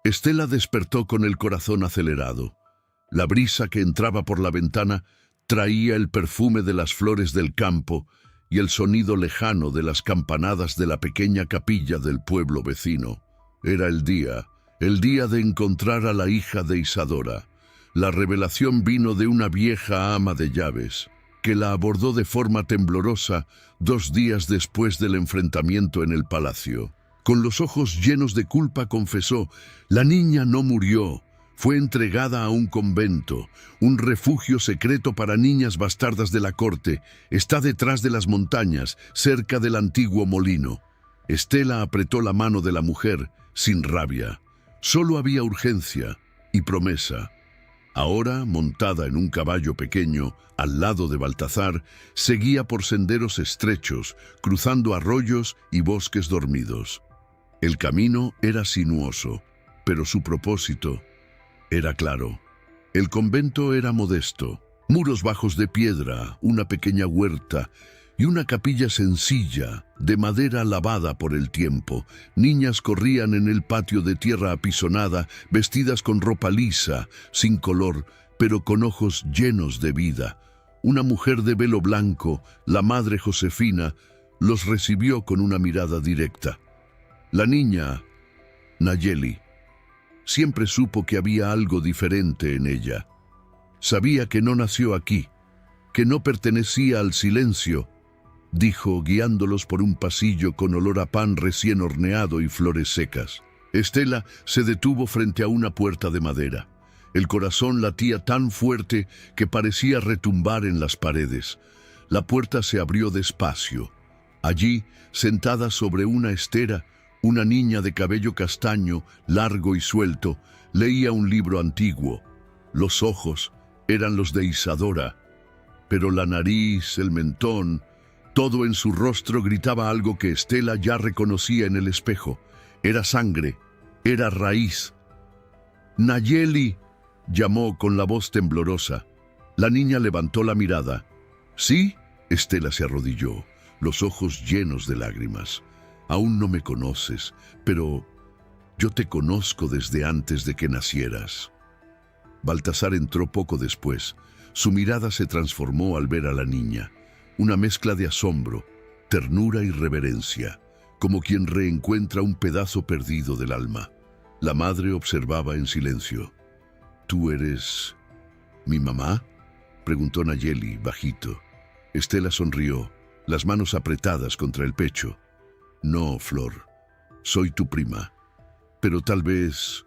Estela despertó con el corazón acelerado. La brisa que entraba por la ventana traía el perfume de las flores del campo y el sonido lejano de las campanadas de la pequeña capilla del pueblo vecino. Era el día de encontrar a la hija de Isadora. La revelación vino de una vieja ama de llaves, que la abordó de forma temblorosa 2 días después del enfrentamiento en el palacio. Con los ojos llenos de culpa confesó, la niña no murió. Fue entregada a un convento, un refugio secreto para niñas bastardas de la corte. Está detrás de las montañas, cerca del antiguo molino. Estela apretó la mano de la mujer sin rabia. Solo había urgencia y promesa. Ahora, montada en un caballo pequeño, al lado de Baltazar, seguía por senderos estrechos, cruzando arroyos y bosques dormidos. El camino era sinuoso, pero su propósito era claro. El convento era modesto, muros bajos de piedra, una pequeña huerta y una capilla sencilla, de madera lavada por el tiempo. Niñas corrían en el patio de tierra apisonada, vestidas con ropa lisa, sin color, pero con ojos llenos de vida. Una mujer de velo blanco, la madre Josefina, los recibió con una mirada directa. La niña, Nayeli, siempre supo que había algo diferente en ella. Sabía que no nació aquí, que no pertenecía al silencio, dijo, guiándolos por un pasillo con olor a pan recién horneado y flores secas. Estela se detuvo frente a una puerta de madera. El corazón latía tan fuerte que parecía retumbar en las paredes. La puerta se abrió despacio. Allí, sentada sobre una estera, una niña de cabello castaño, largo y suelto, leía un libro antiguo. Los ojos eran los de Isadora, pero la nariz, el mentón, todo en su rostro gritaba algo que Estela ya reconocía en el espejo. Era sangre, era raíz. «Nayeli», llamó con la voz temblorosa. La niña levantó la mirada. «¿Sí?» Estela se arrodilló, los ojos llenos de lágrimas. «Aún no me conoces, pero yo te conozco desde antes de que nacieras». Baltazar entró poco después. Su mirada se transformó al ver a la niña. Una mezcla de asombro, ternura y reverencia, como quien reencuentra un pedazo perdido del alma. La madre observaba en silencio. «¿Tú eres mi mamá?», preguntó Nayeli, bajito. Estela sonrió, las manos apretadas contra el pecho. «No, Flor, soy tu prima, pero tal vez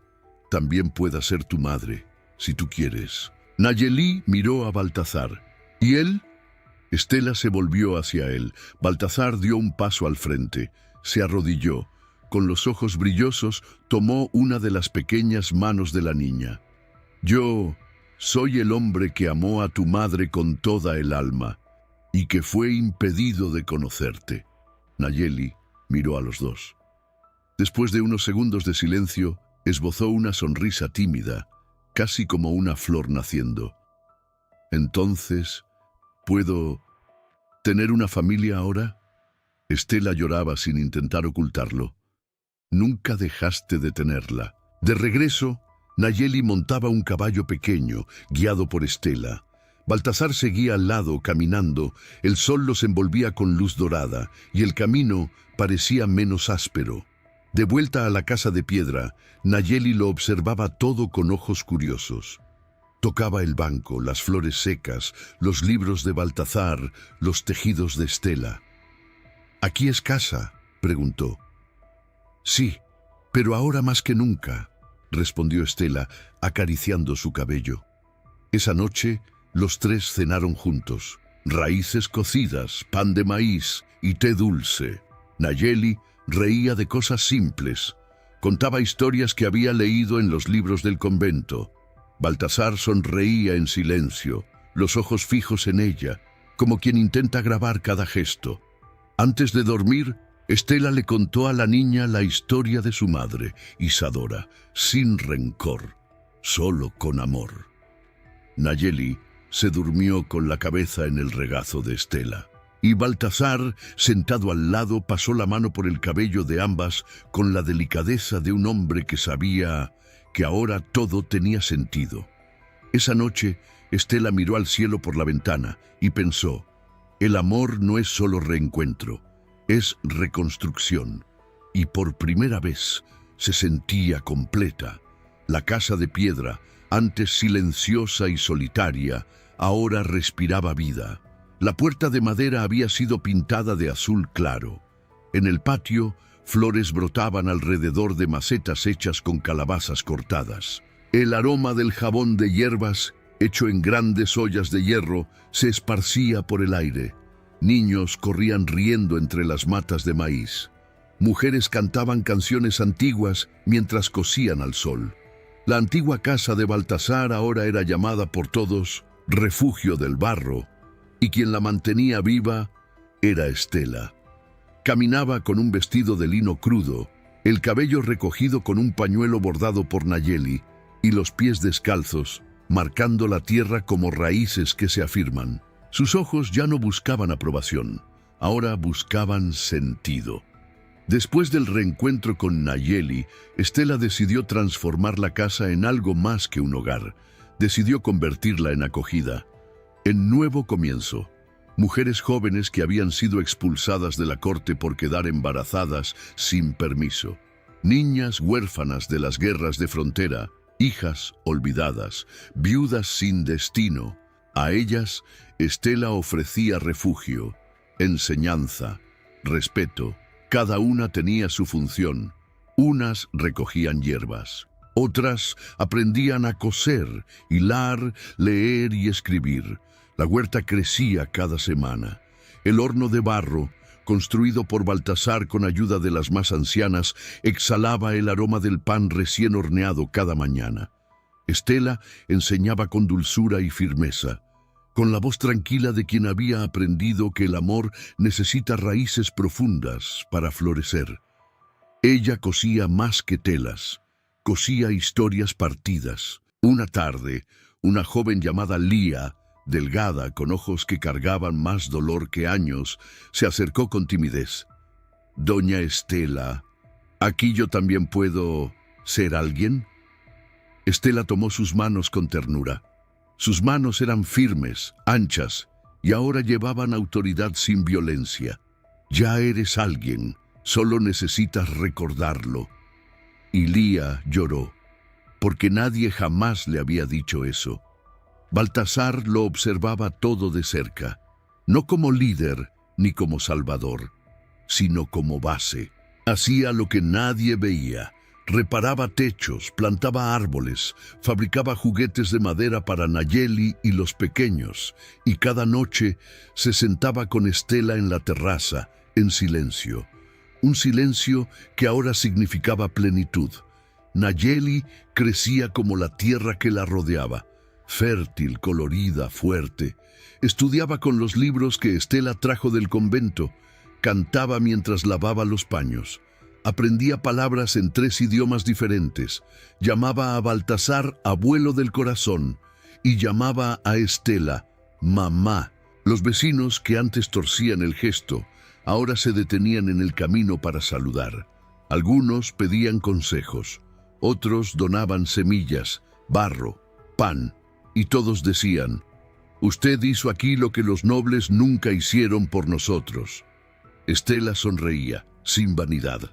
también pueda ser tu madre, si tú quieres». Nayeli miró a Baltazar. «¿Y él?». Estela se volvió hacia él. Baltazar dio un paso al frente. Se arrodilló. Con los ojos brillosos, tomó una de las pequeñas manos de la niña. «Yo soy el hombre que amó a tu madre con toda el alma y que fue impedido de conocerte». Nayeli miró a los dos. Después de unos segundos de silencio, esbozó una sonrisa tímida, casi como una flor naciendo. «Entonces, ¿puedo tener una familia ahora?». Estela lloraba sin intentar ocultarlo. «Nunca dejaste de tenerla». De regreso, Nayeli montaba un caballo pequeño, guiado por Estela. Baltazar seguía al lado, caminando. El sol los envolvía con luz dorada, y el camino parecía menos áspero. De vuelta a la casa de piedra, Nayeli lo observaba todo con ojos curiosos. Tocaba el banco, las flores secas, los libros de Baltazar, los tejidos de Estela. «¿Aquí es casa?», preguntó. «Sí, pero ahora más que nunca», respondió Estela, acariciando su cabello. Esa noche, los tres cenaron juntos. Raíces cocidas, pan de maíz y té dulce. Nayeli reía de cosas simples. Contaba historias que había leído en los libros del convento. Baltazar sonreía en silencio, los ojos fijos en ella, como quien intenta grabar cada gesto. Antes de dormir, Estela le contó a la niña la historia de su madre, Isadora, sin rencor, solo con amor. Nayeli se durmió con la cabeza en el regazo de Estela, y Baltazar, sentado al lado, pasó la mano por el cabello de ambas con la delicadeza de un hombre que sabía que ahora todo tenía sentido. Esa noche, Estela miró al cielo por la ventana y pensó: el amor no es solo reencuentro, es reconstrucción. Y por primera vez se sentía completa. La casa de piedra, antes silenciosa y solitaria, ahora respiraba vida. La puerta de madera había sido pintada de azul claro. En el patio, flores brotaban alrededor de macetas hechas con calabazas cortadas. El aroma del jabón de hierbas, hecho en grandes ollas de hierro, se esparcía por el aire. Niños corrían riendo entre las matas de maíz. Mujeres cantaban canciones antiguas mientras cosían al sol. La antigua casa de Baltasar ahora era llamada por todos Refugio del Barro, y quien la mantenía viva era Estela. Caminaba con un vestido de lino crudo, el cabello recogido con un pañuelo bordado por Nayeli y los pies descalzos, marcando la tierra como raíces que se afirman. Sus ojos ya no buscaban aprobación, ahora buscaban sentido. Después del reencuentro con Nayeli, Estela decidió transformar la casa en algo más que un hogar. Decidió convertirla en acogida, en nuevo comienzo. Mujeres jóvenes que habían sido expulsadas de la corte por quedar embarazadas sin permiso. Niñas huérfanas de las guerras de frontera, hijas olvidadas, viudas sin destino. A ellas, Estela ofrecía refugio, enseñanza, respeto. Cada una tenía su función. Unas recogían hierbas. Otras aprendían a coser, hilar, leer y escribir. La huerta crecía cada semana. El horno de barro, construido por Baltasar con ayuda de las más ancianas, exhalaba el aroma del pan recién horneado cada mañana. Estela enseñaba con dulzura y firmeza, con la voz tranquila de quien había aprendido que el amor necesita raíces profundas para florecer. Ella cosía más que telas, cosía historias partidas. Una tarde, una joven llamada Lía, delgada, con ojos que cargaban más dolor que años, se acercó con timidez. «Doña Estela, ¿aquí yo también puedo ser alguien?» Estela tomó sus manos con ternura. Sus manos eran firmes, anchas, y ahora llevaban autoridad sin violencia. «Ya eres alguien, solo necesitas recordarlo». Y Lía lloró, porque nadie jamás le había dicho eso. Baltasar lo observaba todo de cerca, no como líder ni como salvador, sino como base. Hacía lo que nadie veía. Reparaba techos, plantaba árboles, fabricaba juguetes de madera para Nayeli y los pequeños, y cada noche se sentaba con Estela en la terraza, en silencio. Un silencio que ahora significaba plenitud. Nayeli crecía como la tierra que la rodeaba, fértil, colorida, fuerte. Estudiaba con los libros que Estela trajo del convento, cantaba mientras lavaba los paños. Aprendía palabras en 3 idiomas diferentes, llamaba a Baltasar abuelo del corazón y llamaba a Estela mamá. Los vecinos que antes torcían el gesto, ahora se detenían en el camino para saludar. Algunos pedían consejos, otros donaban semillas, barro, pan, y todos decían: «Usted hizo aquí lo que los nobles nunca hicieron por nosotros». Estela sonreía, sin vanidad,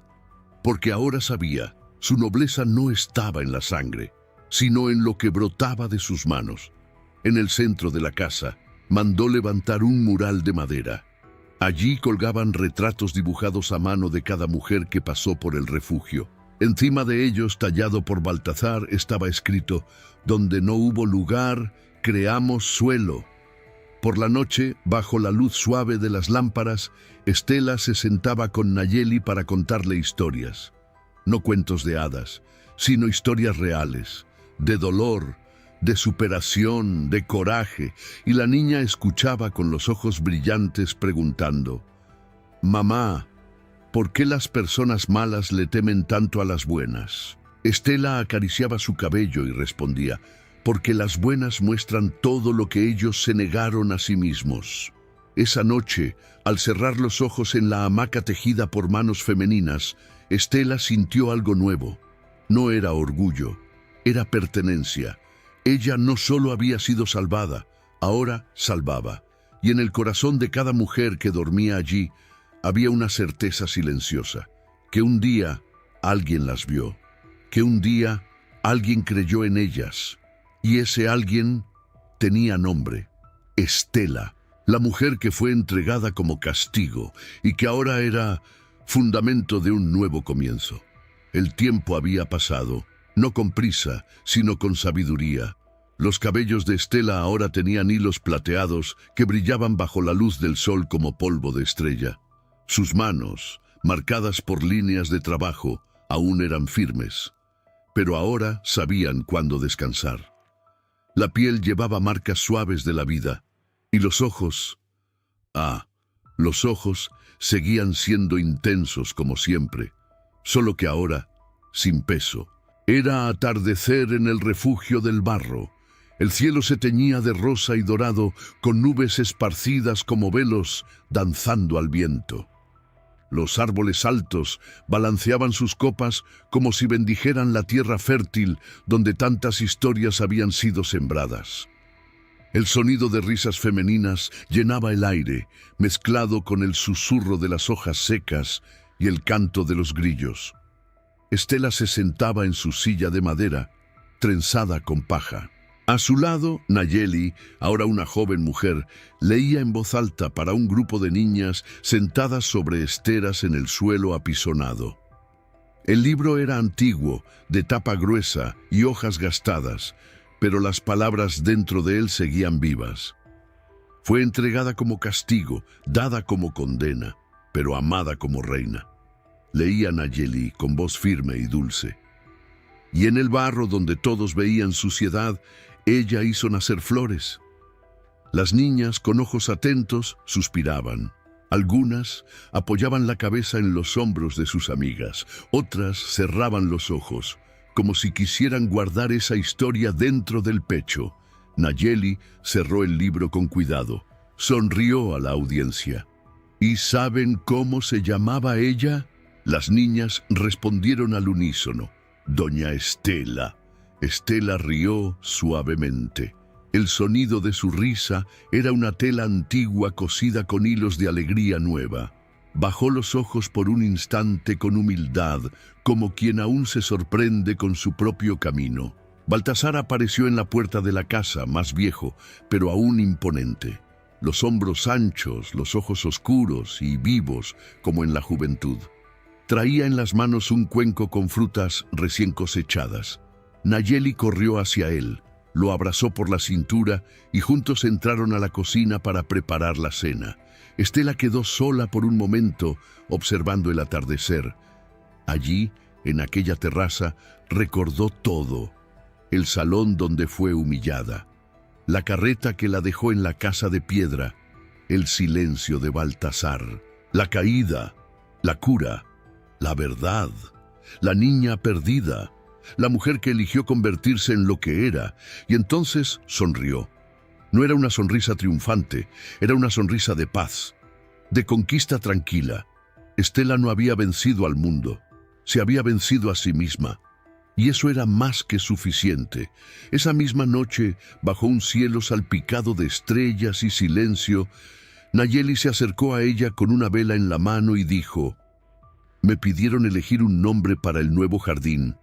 porque ahora sabía, su nobleza no estaba en la sangre, sino en lo que brotaba de sus manos. En el centro de la casa, mandó levantar un mural de madera. Allí colgaban retratos dibujados a mano de cada mujer que pasó por el refugio. Encima de ellos, tallado por Baltasar, estaba escrito: «Donde no hubo lugar, creamos suelo». Por la noche, bajo la luz suave de las lámparas, Estela se sentaba con Nayeli para contarle historias. No cuentos de hadas, sino historias reales, de dolor, de superación, de coraje, y la niña escuchaba con los ojos brillantes preguntando: «Mamá, ¿por qué las personas malas le temen tanto a las buenas?». Estela acariciaba su cabello y respondía: «Porque las buenas muestran todo lo que ellos se negaron a sí mismos». Esa noche, al cerrar los ojos en la hamaca tejida por manos femeninas, Estela sintió algo nuevo. No era orgullo, era pertenencia. Ella no solo había sido salvada, ahora salvaba. Y en el corazón de cada mujer que dormía allí había una certeza silenciosa, que un día alguien las vio, que un día alguien creyó en ellas. Y ese alguien tenía nombre: Estela, la mujer que fue entregada como castigo y que ahora era fundamento de un nuevo comienzo. El tiempo había pasado, no con prisa, sino con sabiduría. Los cabellos de Estela ahora tenían hilos plateados que brillaban bajo la luz del sol como polvo de estrella. Sus manos, marcadas por líneas de trabajo, aún eran firmes, pero ahora sabían cuándo descansar. La piel llevaba marcas suaves de la vida, y los ojos... los ojos seguían siendo intensos como siempre, solo que ahora, sin peso. Era atardecer en el refugio del barro. El cielo se teñía de rosa y dorado, con nubes esparcidas como velos, danzando al viento. Los árboles altos balanceaban sus copas como si bendijeran la tierra fértil donde tantas historias habían sido sembradas. El sonido de risas femeninas llenaba el aire, mezclado con el susurro de las hojas secas y el canto de los grillos. Estela se sentaba en su silla de madera, trenzada con paja. A su lado, Nayeli, ahora una joven mujer, leía en voz alta para un grupo de niñas sentadas sobre esteras en el suelo apisonado. El libro era antiguo, de tapa gruesa y hojas gastadas, pero las palabras dentro de él seguían vivas. Fue entregada como castigo, dada como condena, pero amada como reina. Leía Nayeli con voz firme y dulce. Y en el barro donde todos veían suciedad, ella hizo nacer flores. Las niñas, con ojos atentos, suspiraban. Algunas apoyaban la cabeza en los hombros de sus amigas, otras cerraban los ojos, como si quisieran guardar esa historia dentro del pecho. Nayeli cerró el libro con cuidado, sonrió a la audiencia. ¿Y saben cómo se llamaba ella? Las niñas respondieron al unísono: Doña Estela. Estela rió suavemente. El sonido de su risa era una tela antigua cosida con hilos de alegría nueva. Bajó los ojos por un instante con humildad, como quien aún se sorprende con su propio camino. Baltasar apareció en la puerta de la casa, más viejo, pero aún imponente. Los hombros anchos, los ojos oscuros y vivos, como en la juventud. Traía en las manos un cuenco con frutas recién cosechadas. Nayeli corrió hacia él, lo abrazó por la cintura y juntos entraron a la cocina para preparar la cena. Estela quedó sola por un momento, observando el atardecer. Allí, en aquella terraza, recordó todo. El salón donde fue humillada, la carreta que la dejó en la casa de piedra, el silencio de Baltasar, la caída, la cura, la verdad, la niña perdida, la mujer que eligió convertirse en lo que era, y entonces sonrió. No era una sonrisa triunfante, era una sonrisa de paz, de conquista tranquila. Estela no había vencido al mundo, se había vencido a sí misma, y eso era más que suficiente. Esa misma noche, bajo un cielo salpicado de estrellas y silencio, Nayeli se acercó a ella con una vela en la mano y dijo: «Me pidieron elegir un nombre para el nuevo jardín.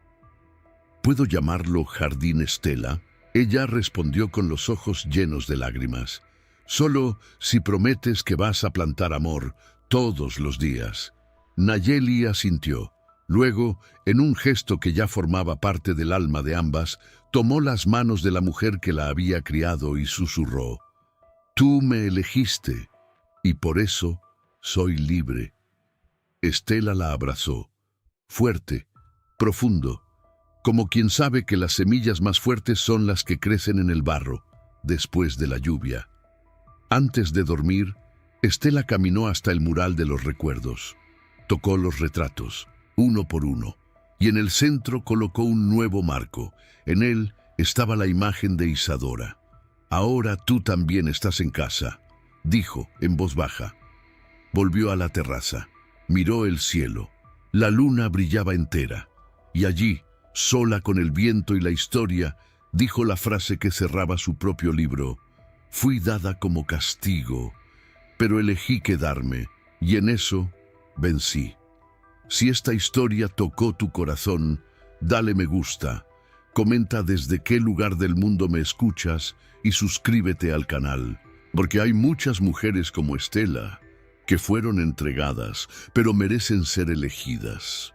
¿Puedo llamarlo Jardín Estela?». Ella respondió con los ojos llenos de lágrimas: «Solo si prometes que vas a plantar amor todos los días». Nayeli asintió. Luego, en un gesto que ya formaba parte del alma de ambas, tomó las manos de la mujer que la había criado y susurró: «Tú me elegiste, y por eso soy libre». Estela la abrazó, fuerte, profundo, como quien sabe que las semillas más fuertes son las que crecen en el barro, después de la lluvia. Antes de dormir, Estela caminó hasta el mural de los recuerdos. Tocó los retratos, uno por uno, y en el centro colocó un nuevo marco. En él estaba la imagen de Isadora. «Ahora tú también estás en casa», dijo en voz baja. Volvió a la terraza, miró el cielo. La luna brillaba entera, y allí, sola con el viento y la historia, dijo la frase que cerraba su propio libro: «Fui dada como castigo, pero elegí quedarme, y en eso vencí». Si esta historia tocó tu corazón, dale me gusta, comenta desde qué lugar del mundo me escuchas y suscríbete al canal, porque hay muchas mujeres como Estela que fueron entregadas, pero merecen ser elegidas.